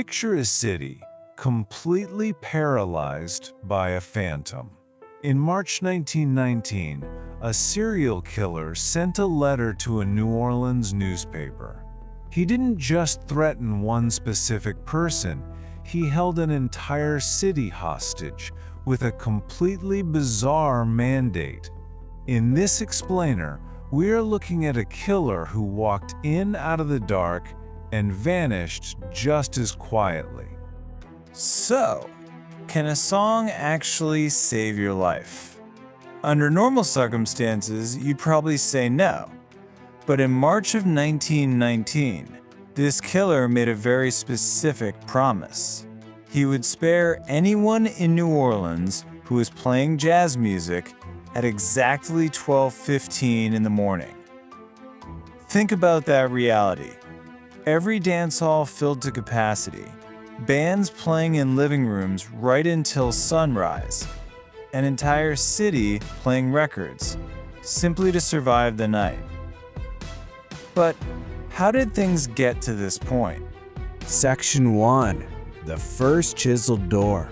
Picture a city completely paralyzed by a phantom. In March 1919, a serial killer sent a letter to a New Orleans newspaper. He didn't just threaten one specific person, he held an entire city hostage with a completely bizarre mandate. In this explainer, we are looking at a killer who walked in out of the dark and vanished just as quietly. So, can a song actually save your life? Under normal circumstances, you'd probably say no. But in March of 1919, this killer made a very specific promise. He would spare anyone in New Orleans who was playing jazz music at exactly 12:15 in the morning. Think about that reality. Every dance hall filled to capacity, bands playing in living rooms right until sunrise, an entire city playing records, simply to survive the night. But how did things get to this point? Section 1. The first chiseled door.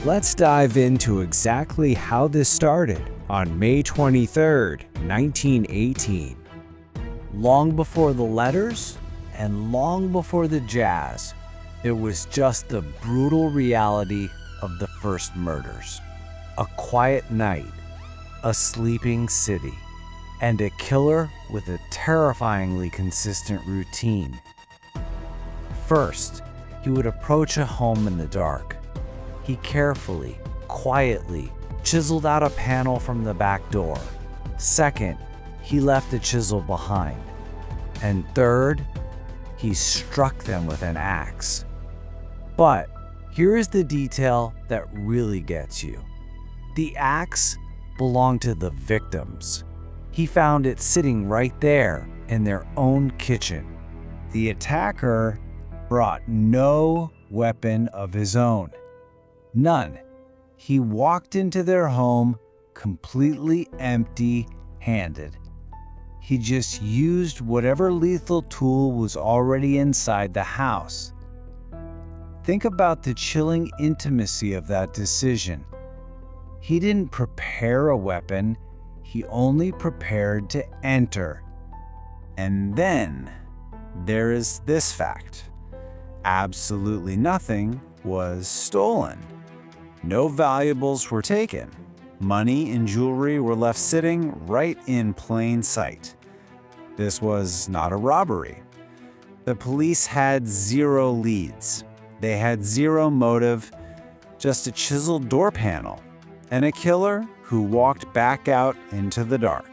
Let's dive into exactly how this started on May 23, 1918. Long before the letters and long before the jazz, it was just the brutal reality of the first murders. A quiet night, a sleeping city, and a killer with a terrifyingly consistent routine. First, he would approach a home in the dark. He carefully, quietly chiseled out a panel from the back door. Second, he left the chisel behind. And third, he struck them with an axe. But here is the detail that really gets you. The axe belonged to the victims. He found it sitting right there in their own kitchen. The attacker brought no weapon of his own. None. He walked into their home completely empty-handed. He just used whatever lethal tool was already inside the house. Think about the chilling intimacy of that decision. He didn't prepare a weapon, he only prepared to enter. And then there is this fact. Absolutely nothing was stolen. No valuables were taken. Money and jewelry were left sitting right in plain sight. This was not a robbery. The police had zero leads. They had zero motive, just a chiseled door panel, and a killer who walked back out into the dark.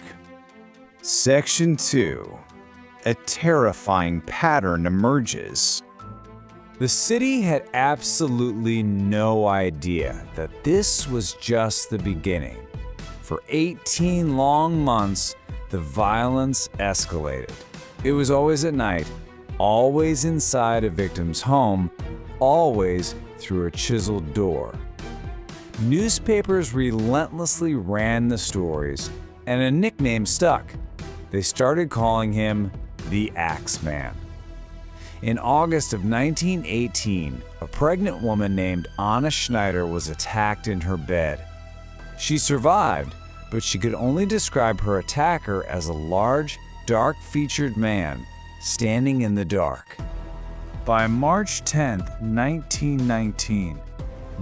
Section 2. A terrifying pattern emerges. The city had absolutely no idea that this was just the beginning. For 18 long months, the violence escalated. It was always at night, always inside a victim's home, always through a chiseled door. Newspapers relentlessly ran the stories, and a nickname stuck. They started calling him the Axeman. In August of 1918, a pregnant woman named Anna Schneider was attacked in her bed. She survived, but she could only describe her attacker as a large, dark-featured man standing in the dark. By March 10, 1919,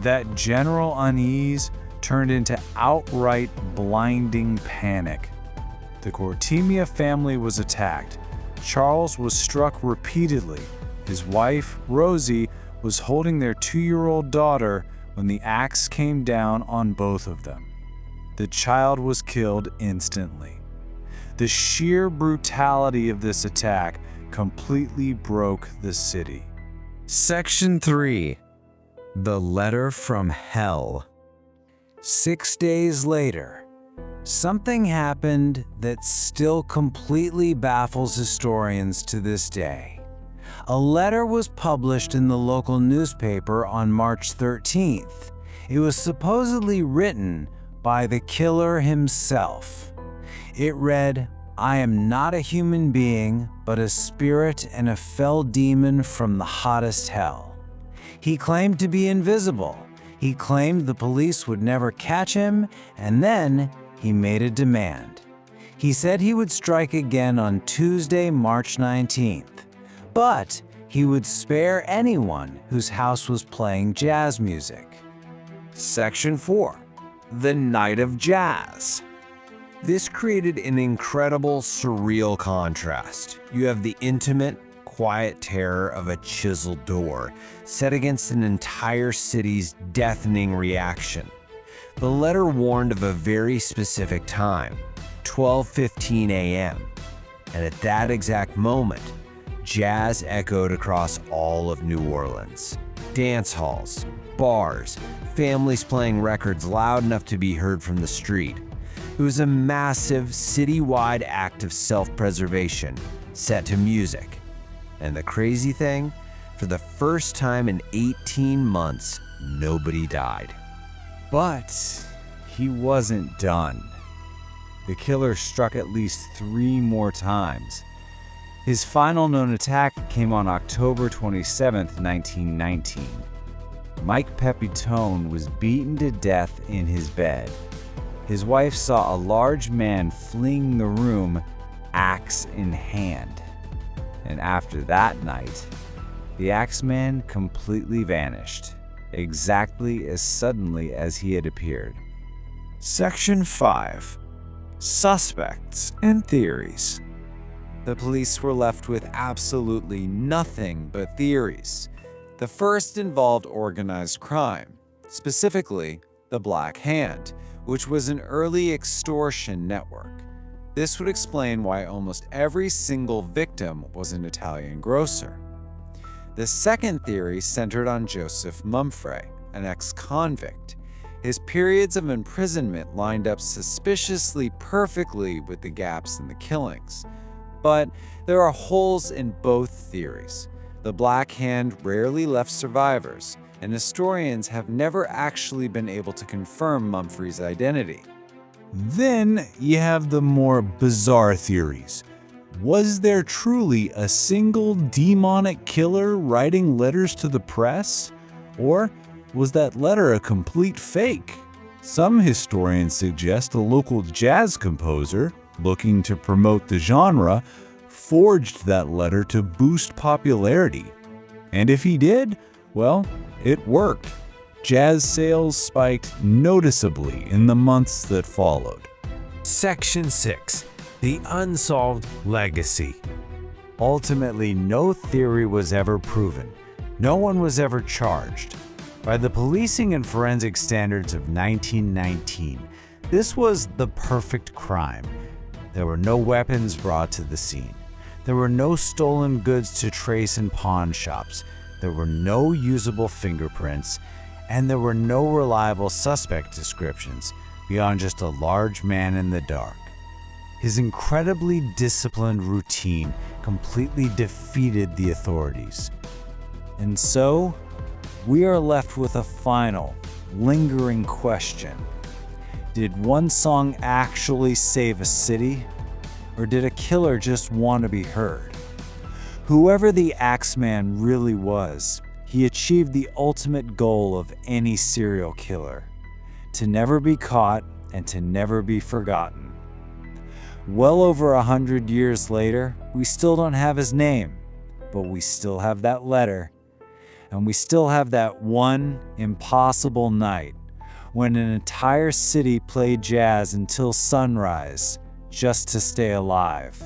that general unease turned into outright blinding panic. The Cortimia family was attacked. Charles was struck repeatedly. His wife, Rosie, was holding their 2-year-old daughter when the axe came down on both of them. The child was killed instantly. The sheer brutality of this attack completely broke the city. Section 3. The letter from hell. 6 days later, something happened that still completely baffles historians to this day. A letter was published in the local newspaper on March 13th. It was supposedly written by the killer himself. It read, "I am not a human being, but a spirit and a fell demon from the hottest hell. He claimed to be invisible. He claimed the police would never catch him, and then he made a demand. He said he would strike again on Tuesday, March 19th, but he would spare anyone whose house was playing jazz music. Section 4. The Night of Jazz. This created an incredible, surreal contrast. You have the intimate, quiet terror of a chiseled door set against an entire city's deafening reaction. The letter warned of a very specific time, 12:15 a.m., and at that exact moment, jazz echoed across all of New Orleans. Dance halls, bars, families playing records loud enough to be heard from the street. It was a massive, citywide act of self-preservation set to music. And the crazy thing, for the first time in 18 months, nobody died. But he wasn't done. The killer struck at least 3 more times. His final known attack came on October 27, 1919. Mike Pepitone was beaten to death in his bed. His wife saw a large man fleeing the room, axe in hand. And after that night, the Axeman completely vanished, exactly as suddenly as he had appeared. Section 5. Suspects and Theories. The police were left with absolutely nothing but theories. The first involved organized crime, specifically the Black Hand, which was an early extortion network. This would explain why almost every single victim was an Italian grocer. The second theory centered on Joseph Mumfre, an ex-convict. His periods of imprisonment lined up suspiciously perfectly with the gaps in the killings. But there are holes in both theories. The Black Hand rarely left survivors, and historians have never actually been able to confirm Mumfre's identity. Then you have the more bizarre theories. Was there truly a single demonic killer writing letters to the press? Or was that letter a complete fake? Some historians suggest a local jazz composer, looking to promote the genre, forged that letter to boost popularity. And if he did, well, it worked. Jazz sales spiked noticeably in the months that followed. Section 6. The Unsolved Legacy. Ultimately, no theory was ever proven. No one was ever charged. By the policing and forensic standards of 1919, this was the perfect crime. There were no weapons brought to the scene. There were no stolen goods to trace in pawn shops. There were no usable fingerprints, and there were no reliable suspect descriptions beyond just a large man in the dark. His incredibly disciplined routine completely defeated the authorities. And so, we are left with a final, lingering question. Did one song actually save a city? Or did a killer just want to be heard? Whoever the Axeman really was, he achieved the ultimate goal of any serial killer: to never be caught and to never be forgotten. Well over 100 years later, we still don't have his name, but we still have that letter. And we still have that one impossible night when an entire city played jazz until sunrise just to stay alive.